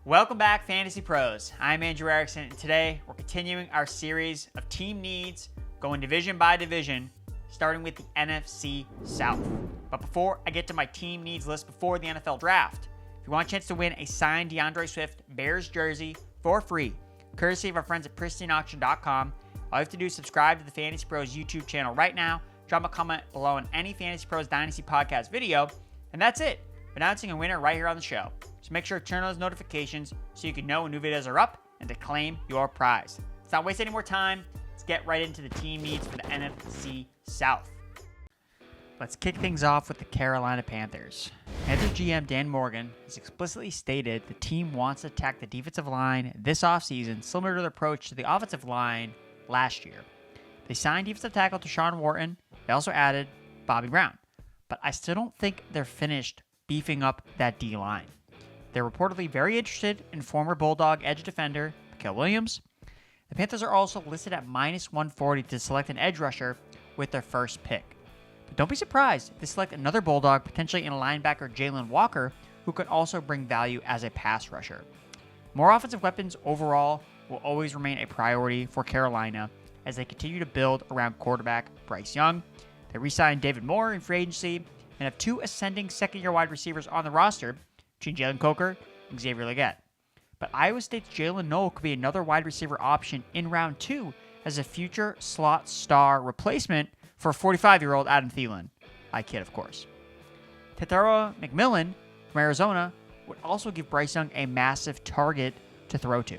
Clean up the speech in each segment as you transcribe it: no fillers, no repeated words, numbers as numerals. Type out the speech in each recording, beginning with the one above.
Welcome back, Fantasy Pros. I'm Andrew Erickson, and today we're continuing our series of team needs, going division by division, starting with the NFC South. But before I get to my team needs list before the NFL Draft, if you want a chance to win a signed DeAndre Swift Bears jersey for free, courtesy of our friends at pristineauction.com, all you have to do is subscribe to the Fantasy Pros YouTube channel right now, drop a comment below on any Fantasy Pros Dynasty podcast video, and that's it. Announcing a winner right here on the show. So make sure to turn on those notifications so you can know when new videos are up and to claim your prize. Let's not waste any more time. Let's get right into the team needs for the NFC South. Let's kick things off with the Carolina Panthers. Panthers GM Dan Morgan has explicitly stated the team wants to attack the defensive line this offseason, similar to their approach to the offensive line last year. They signed defensive tackle Deshaun Wharton. They also added Bobby Brown. But I still don't think they're finished beefing up that D-line. They're reportedly very interested in former Bulldog edge defender Mikael Williams. The Panthers are also listed at minus 140 to select an edge rusher with their first pick. But don't be surprised if they select another Bulldog, potentially in linebacker Jalen Walker, who could also bring value as a pass rusher. More offensive weapons overall will always remain a priority for Carolina as they continue to build around quarterback Bryce Young. They re-signed David Moore in free agency and have two ascending second-year wide receivers on the roster between Jalen Coker and Xavier Legette. But Iowa State's Jalen Noel could be another wide receiver option in round 2 as a future slot star replacement for 45-year-old Adam Thielen. I kid, of course. Tetairoa McMillan from Arizona would also give Bryce Young a massive target to throw to.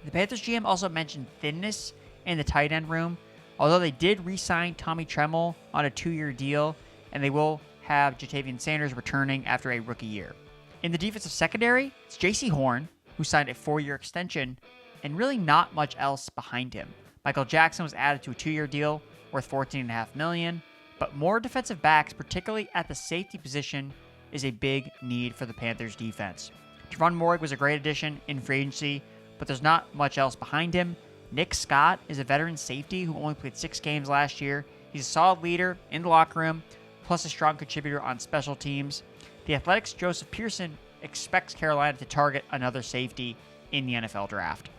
The Panthers GM also mentioned thinness in the tight end room, although they did re-sign Tommy Tremble on a 2-year deal, and they will have Ja'Tavion Sanders returning after a rookie year. In the defensive secondary, it's J.C. Horn, who signed a 4-year extension, and really not much else behind him. Michael Jaxson was added to a 2-year deal worth $14.5 million, but more defensive backs, particularly at the safety position, is a big need for the Panthers defense. Javon Morrig was a great addition in free agency, but there's not much else behind him. Nick Scott is a veteran safety who only played 6 games last year. He's a solid leader in the locker room, plus a strong contributor on special teams. The Athletics' Joseph Pearson expects Carolina to target another safety in the NFL draft.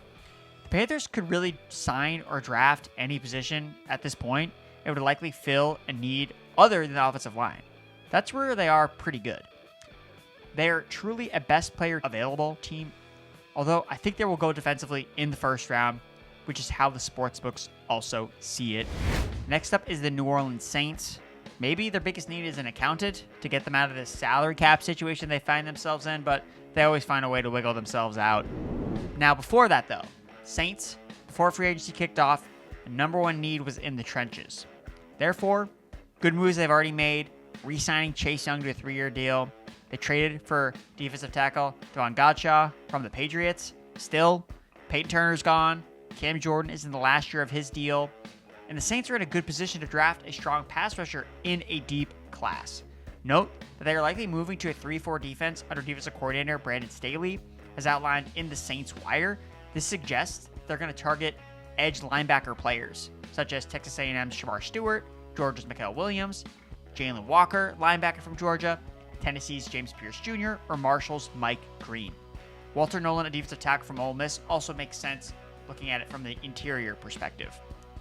The Panthers could really sign or draft any position at this point. It would likely fill a need other than the offensive line. That's where they are pretty good. They're truly a best player available team, although I think they will go defensively in the first round, which is how the sportsbooks also see it. Next up is the New Orleans Saints. Maybe their biggest need is an accountant to get them out of this salary cap situation they find themselves in, but they always find a way to wiggle themselves out. Now, before that, though, Saints, before free agency kicked off, the number one need was in the trenches. Therefore, good moves they've already made, re-signing Chase Young to a 3-year deal. They traded for defensive tackle Devon Godshaw from the Patriots. Still, Peyton Turner's gone. Cam Jordan is in the last year of his deal. And the Saints are in a good position to draft a strong pass rusher in a deep class. Note that they are likely moving to a 3-4 defense under defensive coordinator Brandon Staley, as outlined in the Saints Wire. This suggests they're going to target edge linebacker players, such as Texas A&M's Shamar Stewart, Georgia's Mikael Williams, Jalen Walker, linebacker from Georgia, Tennessee's James Pierce Jr., or Marshall's Mike Green. Walter Nolan, a defensive tackle from Ole Miss, also makes sense looking at it from the interior perspective.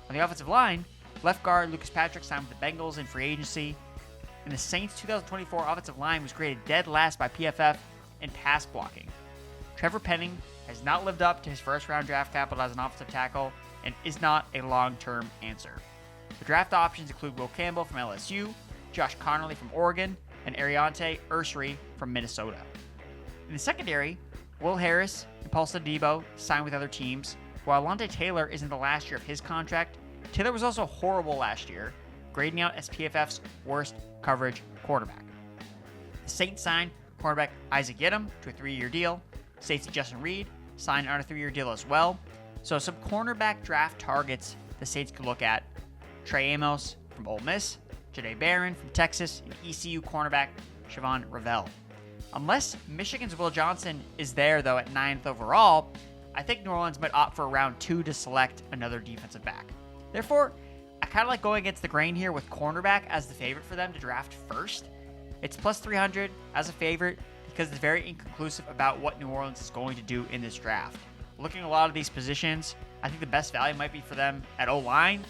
On the offensive line, left guard Lucas Patrick signed with the Bengals in free agency, and the Saints' 2024 offensive line was graded dead last by PFF in pass blocking. Trevor Penning has not lived up to his first-round draft capital as an offensive tackle and is not a long-term answer. The draft options include Will Campbell from LSU, Josh Connolly from Oregon, and Ariante Ursery from Minnesota. In the secondary, Will Harris and Paulson Debo signed with other teams, while Alontae Taylor is in the last year of his contract. Taylor was also horrible last year, grading out as PFF's worst coverage quarterback. The Saints signed cornerback Isaac Yiadom to a 3-year deal. Safety Justin Reed signed on a 3-year deal as well. So some cornerback draft targets the Saints could look at: Trey Amos from Ole Miss, Jahdae Barron from Texas, and ECU cornerback Siobhan Revelle. Unless Michigan's Will Johnson is there, though, at 9th overall, I think New Orleans might opt for round 2 to select another defensive back. Therefore, I kind of like going against the grain here with cornerback as the favorite for them to draft first. It's plus 300 as a favorite because it's very inconclusive about what New Orleans is going to do in this draft. Looking at a lot of these positions, I think the best value might be for them at O-line,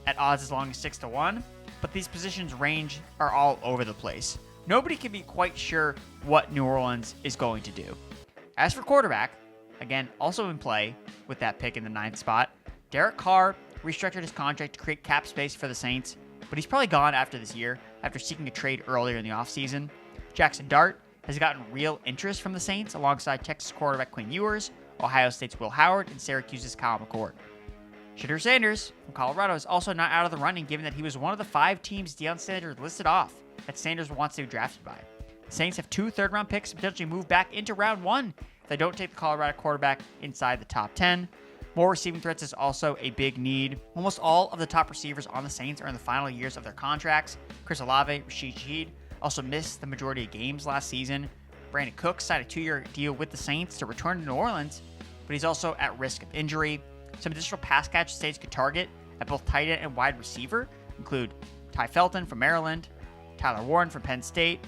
at odds as long as 6-1, but these positions range are all over the place. Nobody can be quite sure what New Orleans is going to do. As for quarterback, again, also in play with that pick in the 9th spot, Derek Carr restructured his contract to create cap space for the Saints, but he's probably gone after this year after seeking a trade earlier in the offseason. Jaxson Dart has gotten real interest from the Saints alongside Texas quarterback Quinn Ewers, Ohio State's Will Howard, and Syracuse's Kyle McCord. Shedeuer Sanders from Colorado is also not out of the running, given that he was one of the 5 teams Deion Sanders listed off that Sanders wants to be drafted by. The Saints have 2 third-round picks to potentially move back into round 1 if they don't take the Colorado quarterback inside the top 10. More receiving threats is also a big need. Almost all of the top receivers on the Saints are in the final years of their contracts. Chris Olave, Rashid Shaheed also missed the majority of games last season. Brandon Cooks signed a 2-year deal with the Saints to return to New Orleans, but he's also at risk of injury. Some additional pass catch Saints could target at both tight end and wide receiver include Ty Felton from Maryland, Tyler Warren from Penn State,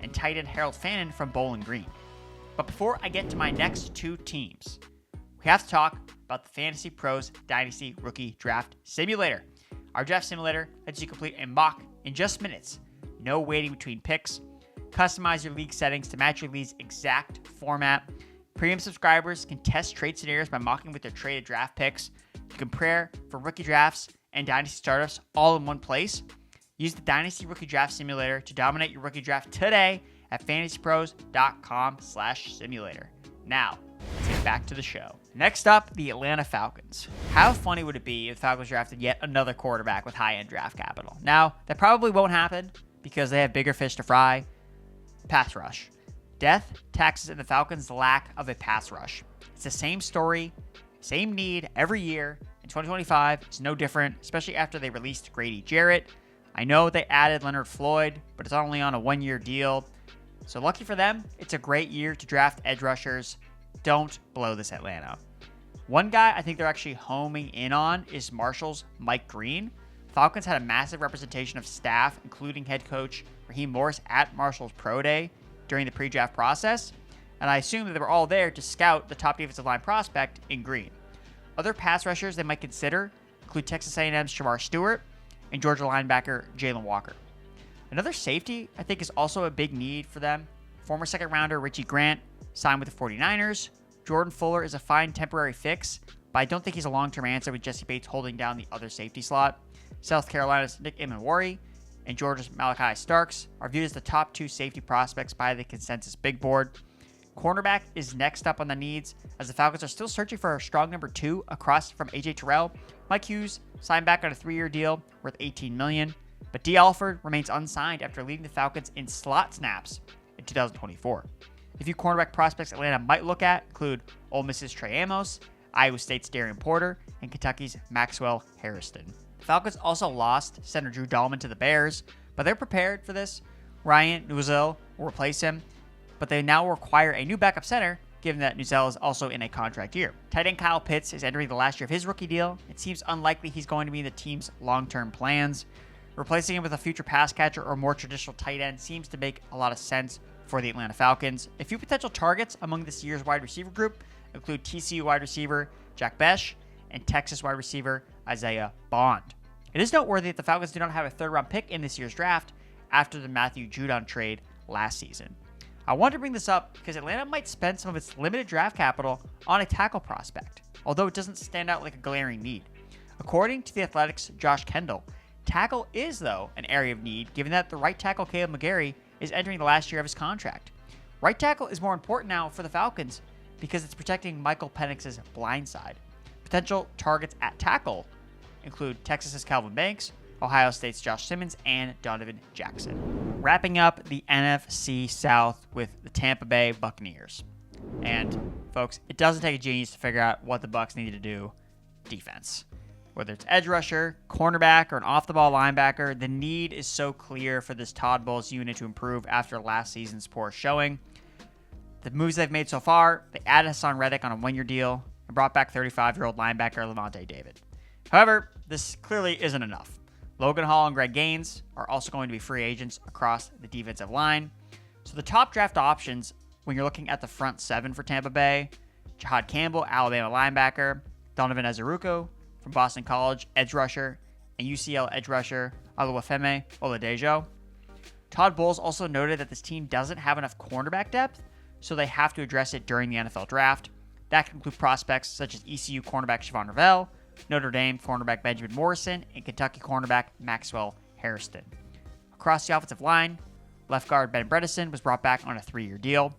and tight end Harold Fannin from Bowling Green. But before I get to my next 2 teams, we have to talk about the Fantasy Pros Dynasty Rookie Draft Simulator. Our draft simulator lets you complete a mock in just minutes. No waiting between picks. Customize your league settings to match your league's exact format. Premium subscribers can test trade scenarios by mocking with their traded draft picks. You can prepare for rookie drafts and dynasty startups all in one place. Use the Dynasty Rookie Draft Simulator to dominate your rookie draft today at fantasypros.com/simulator. Now, let's get back to the show. Next up, the Atlanta Falcons. How funny would it be if the Falcons drafted yet another quarterback with high-end draft capital? Now, that probably won't happen because they have bigger fish to fry. Pass rush. Death, taxes, and the Falcons' lack of a pass rush. It's the same story, same need every year. In 2025, it's no different, especially after they released Grady Jarrett. I know they added Leonard Floyd, but it's only on a 1-year deal. So lucky for them, it's a great year to draft edge rushers. Don't blow this, Atlanta. One guy I think they're actually homing in on is Marshall's Mike Green. Falcons had a massive representation of staff, including head coach Raheem Morris at Marshall's Pro Day during the pre-draft process, and I assume that they were all there to scout the top defensive line prospect in Green. Other pass rushers they might consider include Texas A&M's Shamar Stewart and Georgia linebacker Jalen Walker. Another safety I think is also a big need for them. Former second-rounder Richie Grant signed with the 49ers. Jordan Fuller is a fine temporary fix, but I don't think he's a long-term answer with Jesse Bates holding down the other safety slot. South Carolina's Nick Immanwori and Georgia's Malachi Starks are viewed as the top 2 safety prospects by the consensus big board. Cornerback is next up on the needs, as the Falcons are still searching for a strong number 2 across from A.J. Terrell. Mike Hughes signed back on a 3-year deal worth $18 million, but D. Alford remains unsigned after leading the Falcons in slot snaps in 2024. A few cornerback prospects Atlanta might look at include Ole Miss's Trey Amos, Iowa State's Darian Porter, and Kentucky's Maxwell Harrison. The Falcons also lost center Drew Dahlman to the Bears, but they're prepared for this. Ryan Neuzel will replace him, but they now require a new backup center, given that Neuzel is also in a contract year. Tight end Kyle Pitts is entering the last year of his rookie deal. It seems unlikely he's going to be in the team's long-term plans. Replacing him with a future pass catcher or more traditional tight end seems to make a lot of sense for the Atlanta Falcons. A few potential targets among this year's wide receiver group include TCU wide receiver Jack Besh and Texas wide receiver Isaiah Bond. It is noteworthy that the Falcons do not have a 3rd-round pick in this year's draft after the Matthew Judon trade last season. I want to bring this up because Atlanta might spend some of its limited draft capital on a tackle prospect, although it doesn't stand out like a glaring need. According to The Athletic's Josh Kendall, tackle is, though, an area of need, given that the right tackle Caleb McGarry is entering the last year of his contract. Right tackle is more important now for the Falcons because it's protecting Michael Penix's blind side. Potential targets at tackle include Texas's Calvin Banks, Ohio State's Josh Simmons, and Donovan Jaxson. Wrapping up the NFC South with the Tampa Bay Buccaneers. And, folks, it doesn't take a genius to figure out what the Bucs need to do defense. Whether it's edge rusher, cornerback, or an off-the-ball linebacker, the need is so clear for this Todd Bowles unit to improve after last season's poor showing. The moves they've made so far, they added Hassan Reddick on a 1-year deal and brought back 35-year-old linebacker Lavonte David. However, this clearly isn't enough. Logan Hall and Greg Gaines are also going to be free agents across the defensive line. So the top draft options when you're looking at the front seven for Tampa Bay, Jahad Campbell, Alabama linebacker, Donovan Azuruko from Boston College, edge rusher, and UCL edge rusher, Oluwafemi Oladejo. Todd Bowles also noted that this team doesn't have enough cornerback depth, so they have to address it during the NFL draft. That can include prospects such as ECU cornerback Siobhan Ravel, Notre Dame cornerback Benjamin Morrison, and Kentucky cornerback Maxwell Hairston. Across the offensive line, left guard Ben Bredesen was brought back on a 3-year deal.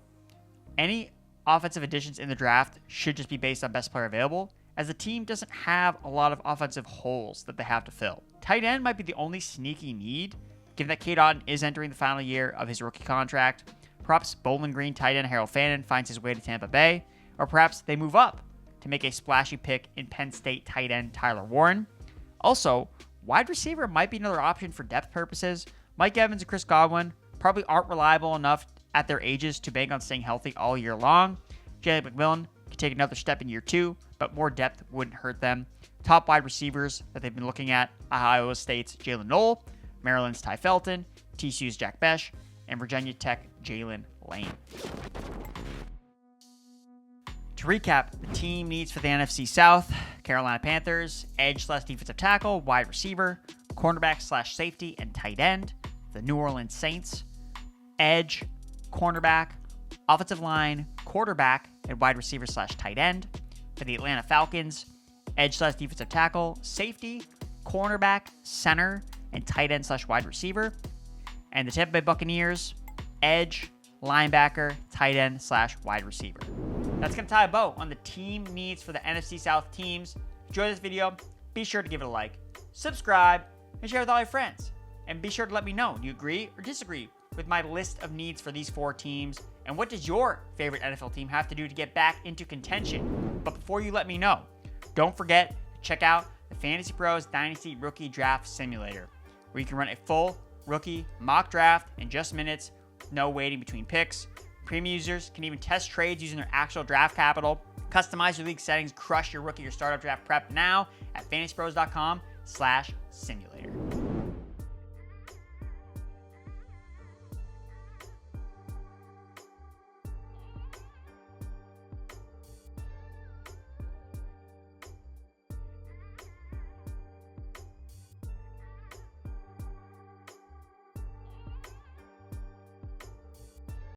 Any offensive additions in the draft should just be based on best player available, as the team doesn't have a lot of offensive holes that they have to fill. Tight end might be the only sneaky need, given that Cade Otton is entering the final year of his rookie contract. Perhaps Bowling Green tight end Harold Fannin finds his way to Tampa Bay, or perhaps they move up to make a splashy pick in Penn State tight end Tyler Warren. Also, wide receiver might be another option for depth purposes. Mike Evans and Chris Godwin probably aren't reliable enough at their ages to bank on staying healthy all year long. Jalen McMillan could take another step in year 2, but more depth wouldn't hurt them. Top wide receivers that they've been looking at: Iowa State's Jalen Knoll, Maryland's Ty Felton, TCU's Jack Besh, and Virginia Tech Jalen Lane. To recap, the team needs for the NFC South: Carolina Panthers, edge/defensive tackle, wide receiver, cornerback/safety, and tight end. The New Orleans Saints, edge, cornerback, offensive line, quarterback, and wide receiver/tight end. For the Atlanta Falcons, edge/defensive tackle, safety, cornerback, center, and tight end/wide receiver. And the Tampa Bay Buccaneers, edge, linebacker, tight end/wide receiver. That's going to tie a bow on the team needs for the NFC South teams. Enjoy this video. Be sure to give it a like, subscribe, and share with all your friends. And be sure to let me know, do you agree or disagree with my list of needs for these 4 teams? And what does your favorite NFL team have to do to get back into contention? But before you let me know, don't forget to check out the Fantasy Pros Dynasty Rookie Draft Simulator, where you can run a full rookie mock draft in just minutes, with no waiting between picks. Premium users can even test trades using their actual draft capital. Customize your league settings, crush your rookie or startup draft prep now at fantasypros.com/simulator.